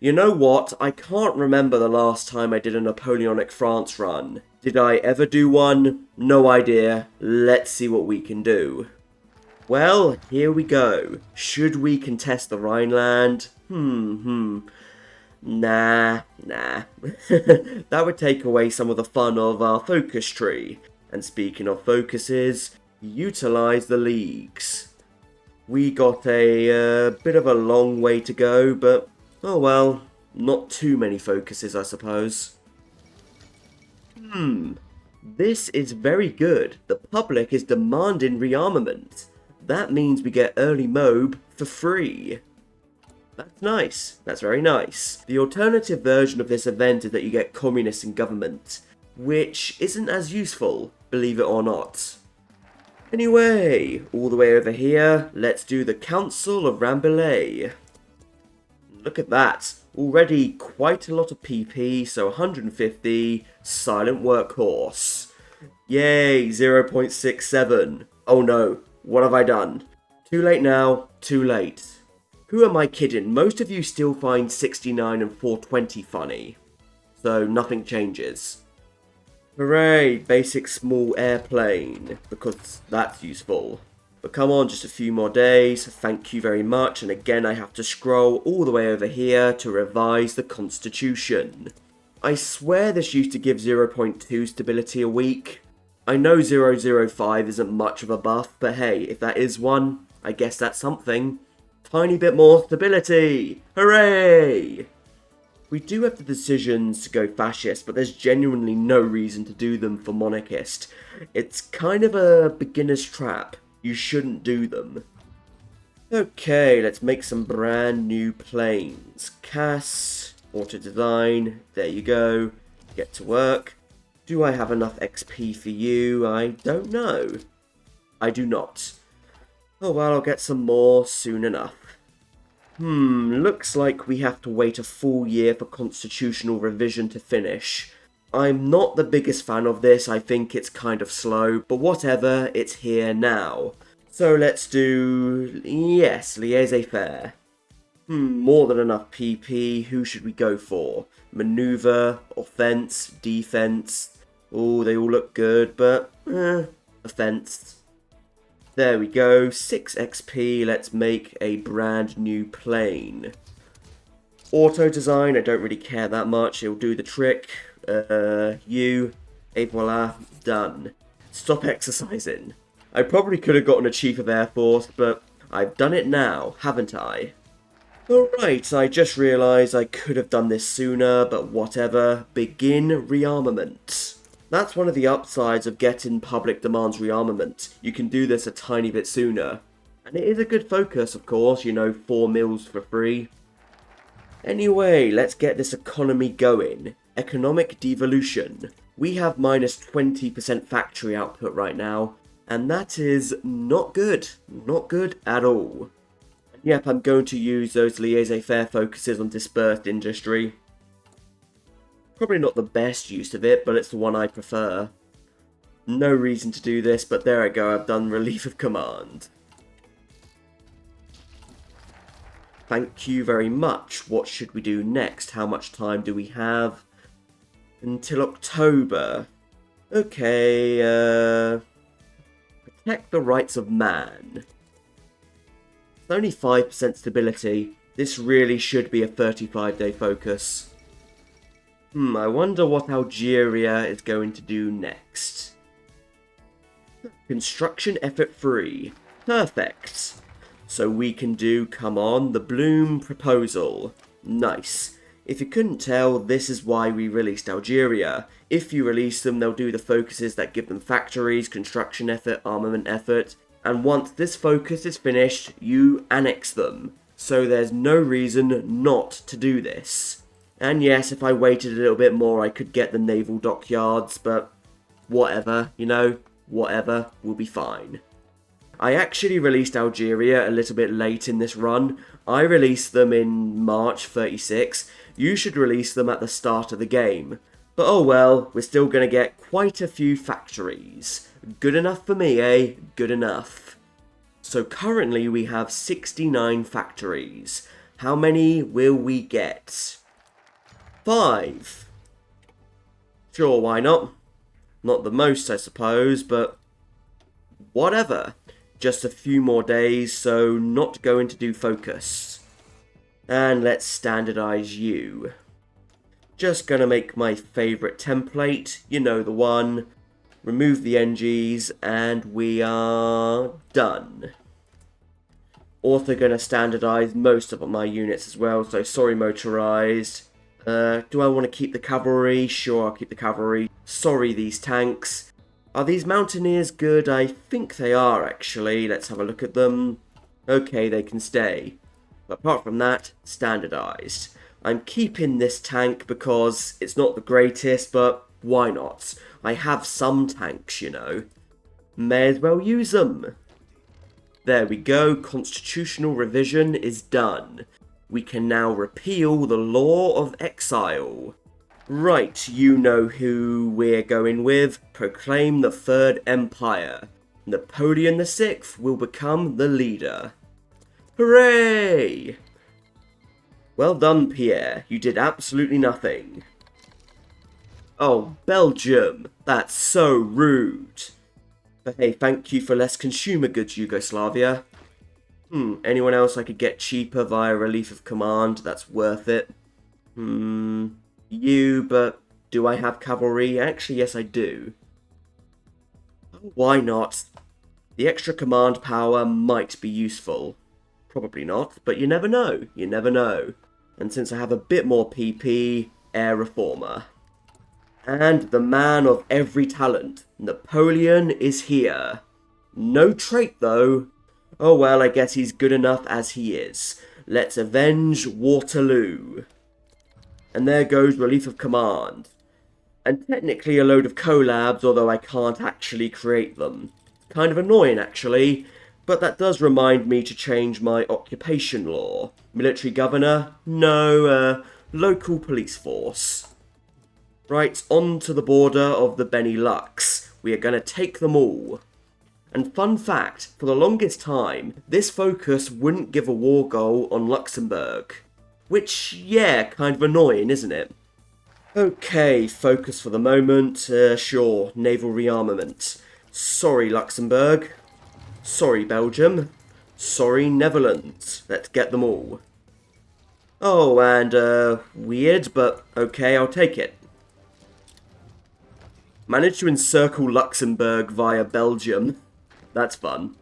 You know what? I can't remember the last time I did a Napoleonic France run. Did I ever do one? No idea. Let's see what we can do. Well, here we go. Should we contest the Rhineland? Nah. That would take away some of the fun of our focus tree. And speaking of focuses, utilize the leagues. We got a bit of a long way to go, but oh well, not too many focuses, I suppose. This is very good. The public is demanding rearmament. That means we get early MOB for free. That's nice. That's very nice. The alternative version of this event is that you get communists in government, which isn't as useful, believe it or not. Anyway, all the way over here, let's do the Council of Rambouillet. Look at that. Already quite a lot of PP, so 150, silent workhorse. Yay, 0.67. Oh no, what have I done? Too late now, too late. Who am I kidding? Most of you still find 69 and 420 funny. So nothing changes. Hooray, basic small airplane, because that's useful. But come on, just a few more days, thank you very much, and again I have to scroll all the way over here to revise the Constitution. I swear this used to give 0.2 stability a week. I know 005 isn't much of a buff, but hey, if that is one, I guess that's something. Tiny bit more stability! Hooray! We do have the decisions to go fascist, but there's genuinely no reason to do them for monarchist. It's kind of a beginner's trap. You shouldn't do them. Okay, let's make some brand new planes. CAS, auto design, there you go. Get to work. Do I have enough XP for you? I don't know. I do not. Oh well, I'll get some more soon enough. Looks like we have to wait a full year for constitutional revision to finish. I'm not the biggest fan of this, I think it's kind of slow, but whatever, it's here now. So let's do, yes, laissez-faire. More than enough PP, who should we go for? Maneuver, offense, defense. Oh, they all look good, but, offense. There we go, 6 XP, let's make a brand new plane. Auto design, I don't really care that much, it'll do the trick. Et voila, done. Stop exercising. I probably could have gotten a Chief of Air Force, but I've done it now, haven't I? Alright, I just realised I could have done this sooner, but whatever. Begin rearmament. That's one of the upsides of getting public demands rearmament. You can do this a tiny bit sooner. And it is a good focus, of course, 4 mils for free. Anyway, let's get this economy going. Economic devolution. We have minus 20% factory output right now, and that is not good. Not good at all. Yep, I'm going to use those laissez-faire focuses on dispersed industry. Probably not the best use of it, but it's the one I prefer. No reason to do this, but there I go, I've done relief of command. Thank you very much. What should we do next? How much time do we have? Until October. Okay, protect the rights of man. It's only 5% stability. This really should be a 35-day focus. I wonder what Algeria is going to do next. Construction effort free. Perfect. So we can do, come on, the Bloom proposal. Nice. If you couldn't tell, this is why we released Algeria. If you release them, they'll do the focuses that give them factories, construction effort, armament effort. And once this focus is finished, you annex them. So there's no reason not to do this. And yes, if I waited a little bit more, I could get the naval dockyards, but whatever, whatever, will be fine. I actually released Algeria a little bit late in this run. I released them in March 36. You should release them at the start of the game. But oh well, we're still going to get quite a few factories. Good enough for me, eh? Good enough. So currently we have 69 factories. How many will we get? 5. Sure, why not? Not the most, I suppose, but whatever. Just a few more days, so not going to do focus. And let's standardize you. Just gonna make my favourite template, you know the one. Remove the NGs, and we are done. Also gonna standardize most of my units as well, so sorry motorized. Do I want to keep the cavalry? Sure, I'll keep the cavalry. Sorry, these tanks. Are these mountaineers good? I think they are, actually. Let's have a look at them. Okay, they can stay. But apart from that, standardized. I'm keeping this tank because it's not the greatest, but why not? I have some tanks, you know. May as well use them. There we go, constitutional revision is done. We can now repeal the law of exile. Right, you know who we're going with. Proclaim the Third Empire. Napoleon VI will become the leader. Hooray! Well done, Pierre. You did absolutely nothing. Oh, Belgium. That's so rude. But hey, thank you for less consumer goods, Yugoslavia. Anyone else I could get cheaper via relief of command? That's worth it. You, but do I have cavalry? Actually, yes, I do. Why not? The extra command power might be useful. Probably not, but you never know. You never know. And since I have a bit more PP, Air Reformer. And the man of every talent, Napoleon, is here. No trait, though. Oh well, I guess he's good enough as he is. Let's avenge Waterloo. And there goes relief of command. And technically a load of collabs, although I can't actually create them. Kind of annoying, actually. But that does remind me to change my occupation law. Military governor? No, local police force. Right, on to the border of the Benelux. We are going to take them all. And fun fact, for the longest time, this focus wouldn't give a war goal on Luxembourg. Which, yeah, kind of annoying, isn't it? Okay, focus for the moment. Sure, naval rearmament. Sorry, Luxembourg. Sorry, Belgium. Sorry, Netherlands. Let's get them all. Oh, and, weird, but okay, I'll take it. Managed to encircle Luxembourg via Belgium. That's fun.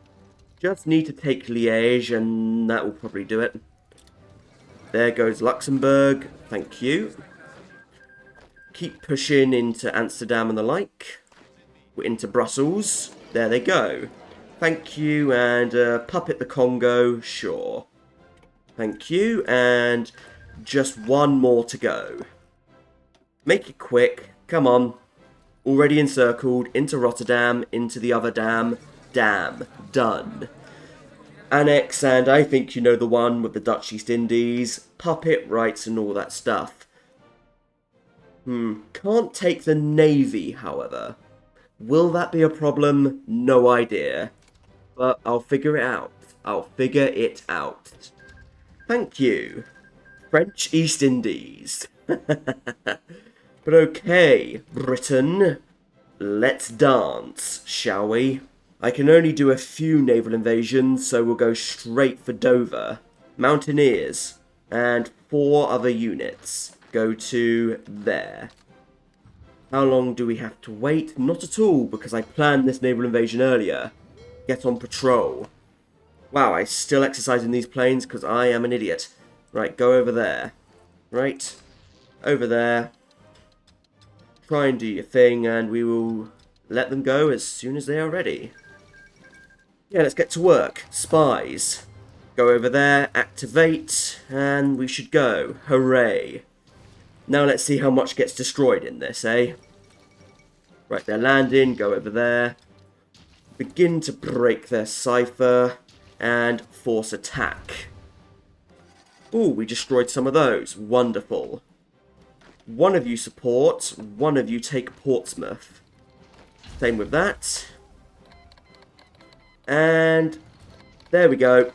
Just need to take Liège, and that will probably do it. There goes Luxembourg. Thank you. Keep pushing into Amsterdam and the like. We're into Brussels. There they go. Thank you, and puppet the Congo, sure. Thank you, and just one more to go. Make it quick, come on. Already encircled, into Rotterdam, into the other dam. Dam, done. Annex, and I think you know the one with the Dutch East Indies, puppet rights and all that stuff. Can't take the Navy, however. Will that be a problem? No idea. But I'll figure it out. I'll figure it out. Thank you. French East Indies. But okay, Britain. Let's dance, shall we? I can only do a few naval invasions, so we'll go straight for Dover. Mountaineers. And 4 other units. Go to there. How long do we have to wait? Not at all, because I planned this naval invasion earlier. Get on patrol. Wow, I'm still exercising these planes because I am an idiot. Right, go over there. Right, over there. Try and do your thing, and we will let them go as soon as they are ready. Yeah, let's get to work. Spies. Go over there, activate, and we should go. Hooray. Now let's see how much gets destroyed in this, eh? Right, they're landing, go over there. Begin to break their cipher, and force attack. Ooh, we destroyed some of those. Wonderful. One of you support, one of you take Portsmouth. Same with that. And there we go.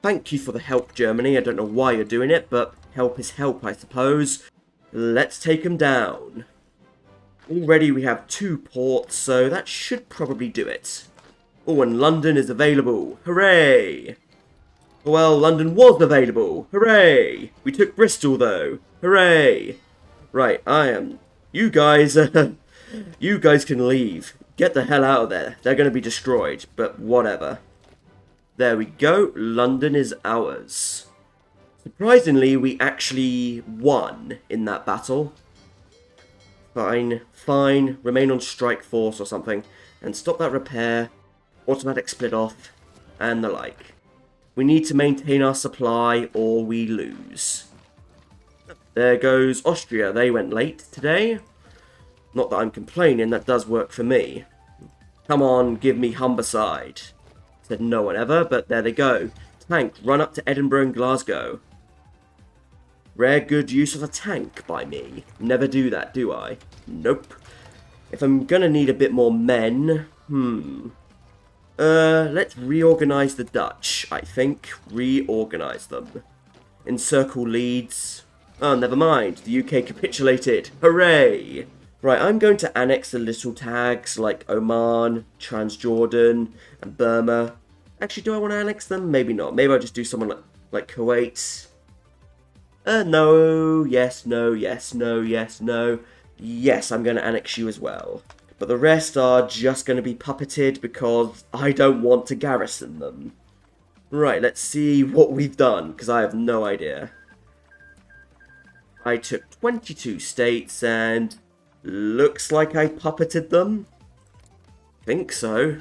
Thank you for the help, Germany. I don't know why you're doing it, but help is help, I suppose. Let's take them down. Already we have 2 ports, so that should probably do it. Oh, and London is available. Hooray! Well, London was available. Hooray! We took Bristol, though. Hooray! Right, You guys, you guys can leave. Get the hell out of there. They're going to be destroyed, but whatever. There we go. London is ours. Surprisingly, we actually won in that battle. Fine, fine. Remain on strike force or something. And stop that repair. Automatic split off. And the like. We need to maintain our supply or we lose. There goes Austria. They went late today. Not that I'm complaining. That does work for me. Come on, give me Humberside. Said no one ever, but there they go. Tank, run up to Edinburgh and Glasgow. Rare good use of a tank by me. Never do that, do I? Nope. If I'm gonna need a bit more men, let's reorganize the Dutch, I think. Reorganize them. Encircle Leeds. Oh, never mind. The UK capitulated. Hooray! Right, I'm going to annex the little tags like Oman, Transjordan, and Burma. Actually, do I want to annex them? Maybe not. Maybe I'll just do someone like Kuwait. No, yes, no, yes, no, yes, no. Yes, I'm going to annex you as well. But the rest are just going to be puppeted because I don't want to garrison them. Right, let's see what we've done, because I have no idea. I took 22 states and looks like I puppeted them. Think so.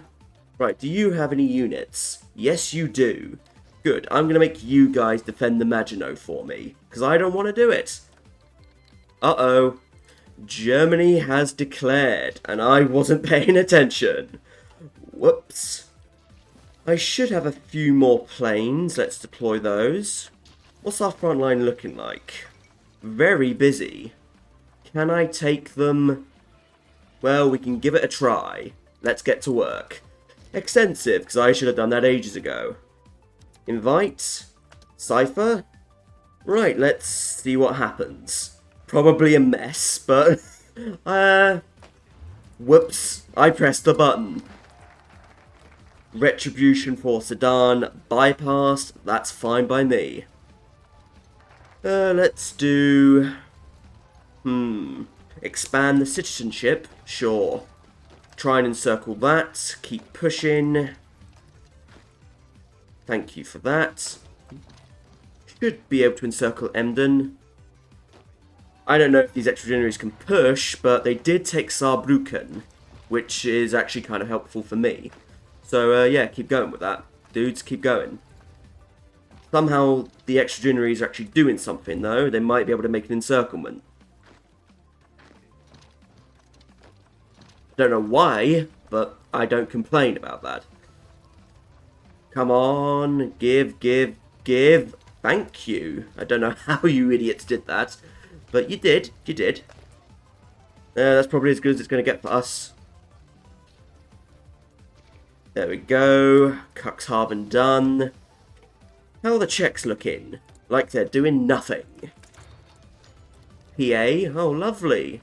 Right, do you have any units? Yes, you do. Good, I'm going to make you guys defend the Maginot for me, because I don't want to do it. Uh-oh. Germany has declared, and I wasn't paying attention. Whoops. I should have a few more planes. Let's deploy those. What's our front line looking like? Very busy. Can I take them? Well, we can give it a try. Let's get to work. Extensive, because I should have done that ages ago. Invite. Cipher. Right, let's see what happens. Probably a mess, but... whoops. I pressed the button. Retribution for Sedan. Bypassed. That's fine by me. Let's do... Expand the citizenship? Sure. Try and encircle that. Keep pushing. Thank you for that. Should be able to encircle Emden. I don't know if these extraordinaries can push, but they did take Saarbrücken, which is actually kind of helpful for me. So, yeah, keep going with that. Dudes, keep going. Somehow, the extraordinaries are actually doing something, though. They might be able to make an encirclement. Don't know why, but I don't complain about that. Come on, give. Thank you. I don't know how you idiots did that, but you did. That's probably as good as it's going to get for us. There we go. Cuxhaven done. How are the Czechs looking? Like they're doing nothing. PA? Oh, lovely.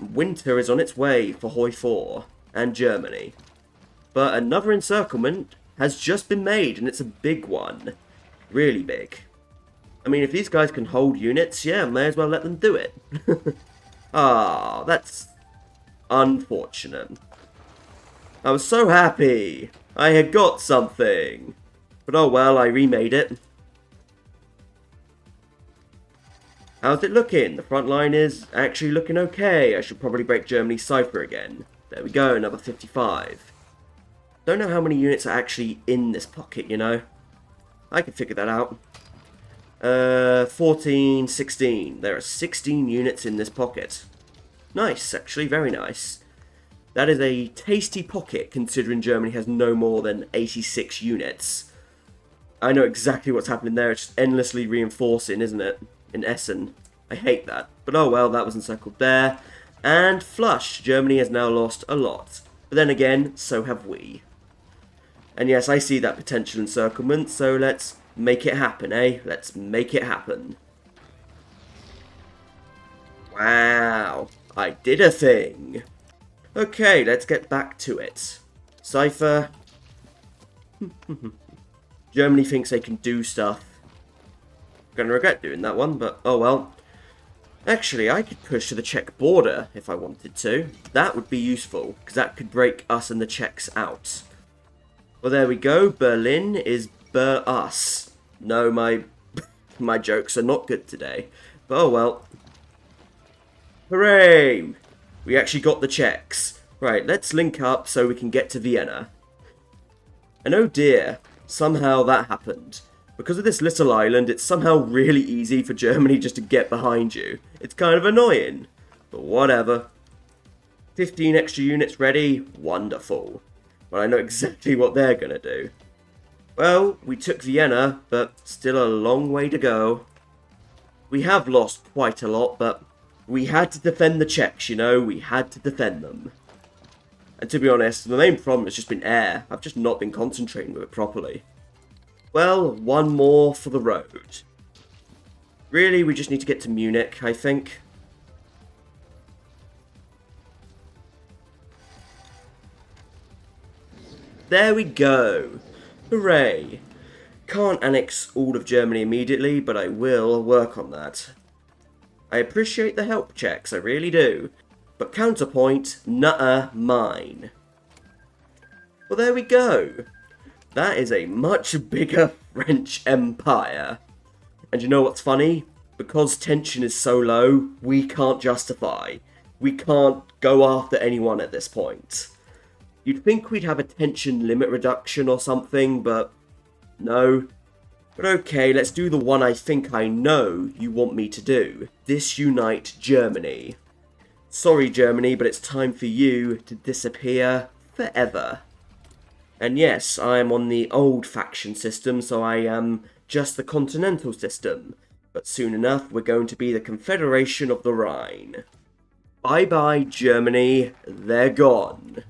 Winter is on its way for Hoi 4 and Germany. But another encirclement has just been made, and it's a big one. Really big. I mean, if these guys can hold units, yeah, may as well let them do it. Ah, that's unfortunate. I was so happy. I had got something. But oh well, I remade it. How's it looking? The front line is actually looking okay. I should probably break Germany's cipher again. There we go, another 55. Don't know how many units are actually in this pocket, you know. I can figure that out. 14, 16. There are 16 units in this pocket. Nice, actually, very nice. That is a tasty pocket, considering Germany has no more than 86 units. I know exactly what's happening there. It's just endlessly reinforcing, isn't it? In Essen. I hate that. But oh well, that was encircled there. And flush. Germany has now lost a lot. But then again, so have we. And yes, I see that potential encirclement, so let's make it happen, eh? Let's make it happen. Wow, I did a thing. Okay, let's get back to it. Cypher. Germany thinks they can do stuff. Gonna regret doing that one, but oh well. Actually, I could push to the Czech border if I wanted to. That would be useful, because that could break us and the Czechs out. Well, there we go. Berlin is us. No, my jokes are not good today. But oh well. Hooray! We actually got the Czechs. Right, let's link up so we can get to Vienna. And oh dear, somehow that happened. Because of this little island, it's somehow really easy for Germany just to get behind you. It's kind of annoying, but whatever. 15 extra units ready, wonderful. But I know exactly what they're gonna do. Well, we took Vienna, but still a long way to go. We have lost quite a lot, but we had to defend the Czechs, you know, we had to defend them. And to be honest, the main problem has just been air. I've just not been concentrating with it properly. Well, one more for the road. Really, we just need to get to Munich, I think. There we go. Hooray. Can't annex all of Germany immediately, but I will work on that. I appreciate the help, Czechs, I really do. But counterpoint, nuh-uh, mine. Well, there we go. That is a much bigger French empire. And you know what's funny? Because tension is so low, we can't justify. We can't go after anyone at this point. You'd think we'd have a tension limit reduction or something, but no. But okay, let's do the one I think I know you want me to do. Disunite Germany. Sorry, Germany, but it's time for you to disappear forever. And yes, I am on the old faction system, so I am just the continental system. But soon enough, we're going to be the Confederation of the Rhine. Bye-bye, Germany. They're gone.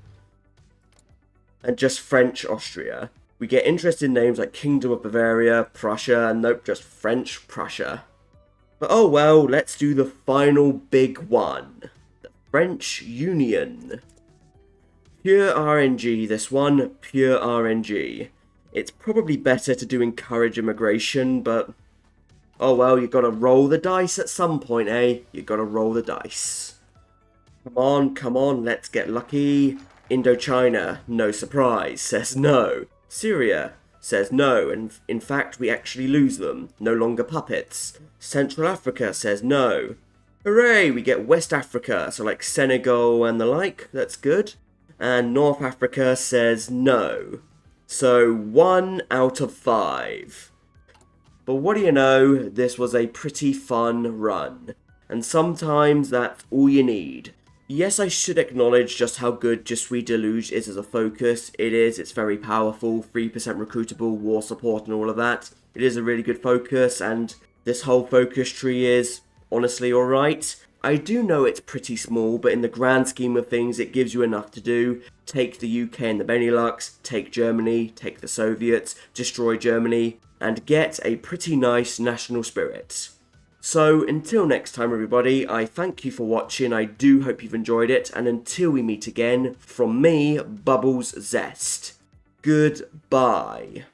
And just French Austria. We get interesting names like Kingdom of Bavaria, Prussia, and nope, just French Prussia. But oh well, let's do the final big one. The French Union. Pure RNG, this one. Pure RNG. It's probably better to do encourage immigration, but oh well, you gotta roll the dice at some point, eh? You gotta roll the dice. Come on, let's get lucky. Indochina, no surprise, says no. Syria says no, and in fact we actually lose them. No longer puppets. Central Africa says no. Hooray, we get West Africa, so like Senegal and the like, that's good. And North Africa says no. So 1 out of 5. But what do you know, this was a pretty fun run. And sometimes that's all you need. Yes, I should acknowledge just how good Je suis Deluge is as a focus. It is, it's very powerful, 3% recruitable, war support and all of that. It is a really good focus, and this whole focus tree is honestly alright. I do know it's pretty small, but in the grand scheme of things, it gives you enough to do. Take the UK and the Benelux, take Germany, take the Soviets, destroy Germany, and get a pretty nice national spirit. So, until next time everybody, I thank you for watching, I do hope you've enjoyed it, and until we meet again, from me, Bubbles Zest. Goodbye.